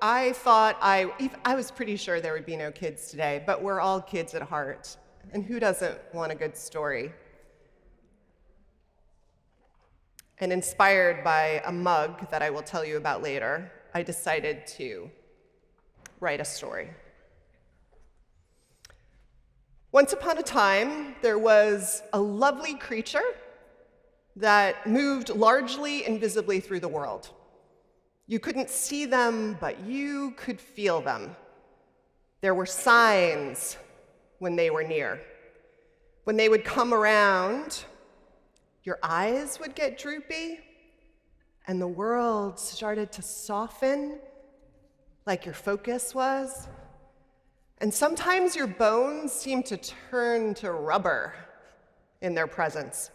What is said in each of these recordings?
I thought I was pretty sure there would be no kids today, but we're all kids at heart. And who doesn't want a good story? And inspired by a mug that I will tell you about later, I decided to write a story. Once upon a time, there was a lovely creature that moved largely invisibly through the world. You couldn't see them, but you could feel them. There were signs when they were near. When they would come around, your eyes would get droopy, and the world started to soften like your focus was. And sometimes your bones seemed to turn to rubber in their presence.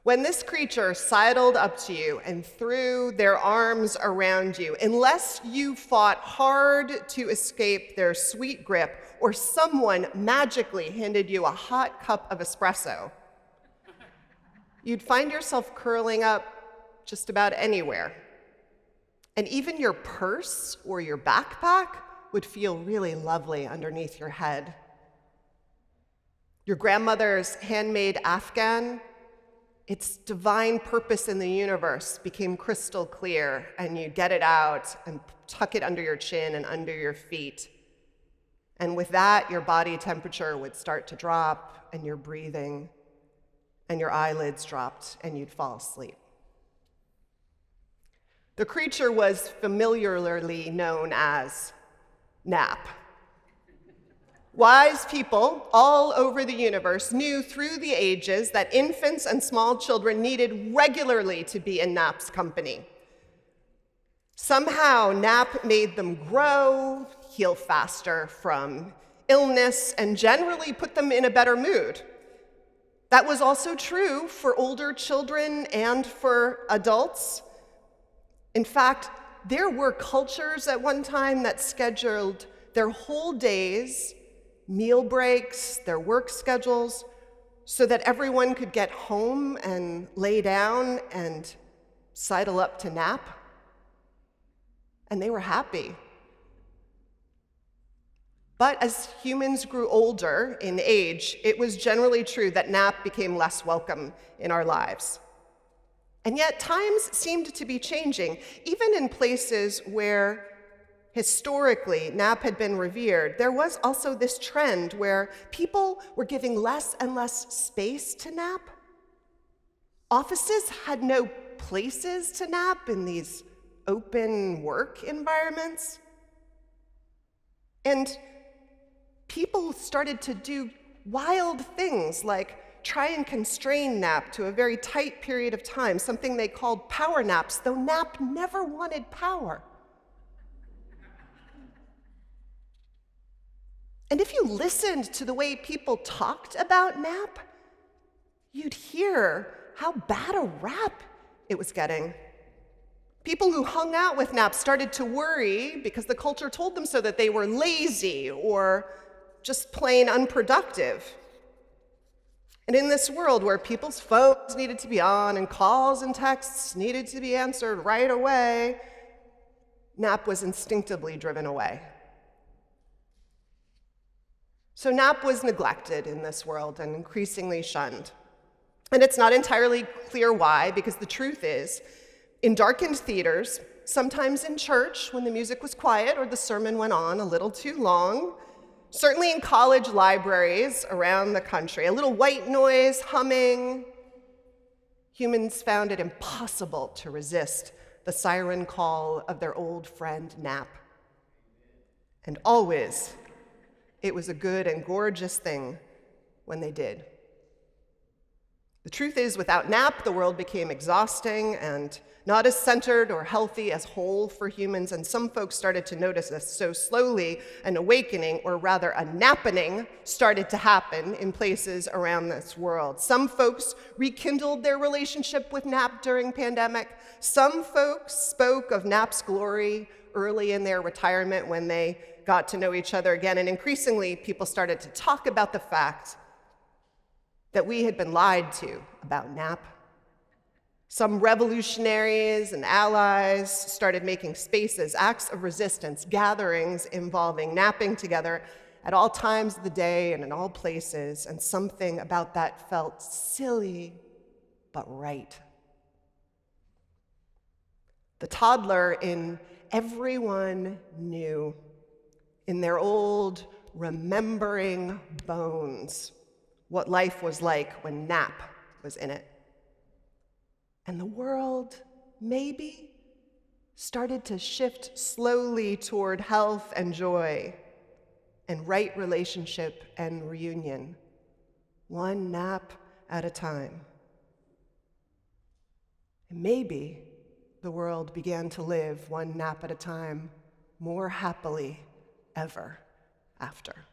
When this creature sidled up to you and threw their arms around you, unless you fought hard to escape their sweet grip or someone magically handed you a hot cup of espresso, you'd find yourself curling up just about anywhere. And even your purse or your backpack would feel really lovely underneath your head. Your grandmother's handmade Afghan, its divine purpose in the universe became crystal clear, and you get it out and tuck it under your chin and under your feet. And with that, your body temperature would start to drop, and your breathing, and your eyelids dropped, and you'd fall asleep. The creature was familiarly known as nap. Wise people all over the universe knew through the ages that infants and small children needed regularly to be in nap's company. Somehow, nap made them grow, heal faster from illness, and generally put them in a better mood. That was also true for older children and for adults. In fact, there were cultures at one time that scheduled their whole days, meal breaks, their work schedules, so that everyone could get home and lay down and sidle up to nap. And they were happy. But as humans grew older in age, it was generally true that nap became less welcome in our lives. And yet times seemed to be changing, even in places where historically nap had been revered. There was also this trend where people were giving less and less space to nap. Offices had no places to nap in these open work environments. And people started to do wild things like try and constrain nap to a very tight period of time, something they called power naps, though nap never wanted power. And if you listened to the way people talked about nap, you'd hear how bad a rap it was getting. People who hung out with nap started to worry because the culture told them so, that they were lazy or just plain unproductive. And in this world where people's phones needed to be on and calls and texts needed to be answered right away, nap was instinctively driven away. So nap was neglected in this world and increasingly shunned. And it's not entirely clear why, because the truth is, in darkened theaters, sometimes in church when the music was quiet or the sermon went on a little too long, certainly in college libraries around the country, a little white noise humming, humans found it impossible to resist the siren call of their old friend nap. And always, it was a good and gorgeous thing when they did. The truth is, without nap, the world became exhausting and not as centered or healthy as whole for humans, and some folks started to notice this. So slowly, an awakening, or rather a nappening, started to happen in places around this world. Some folks rekindled their relationship with nap during pandemic. Some folks spoke of nap's glory early in their retirement when they got to know each other again, and increasingly, people started to talk about the fact that we had been lied to about nap. Some revolutionaries and allies started making spaces, acts of resistance, gatherings involving napping together at all times of the day and in all places, and something about that felt silly but right. The toddler in everyone knew, in their old remembering bones, what life was like when nap was in it. And the world, maybe, started to shift slowly toward health and joy and right relationship and reunion, one nap at a time. And maybe the world began to live one nap at a time more happily ever after.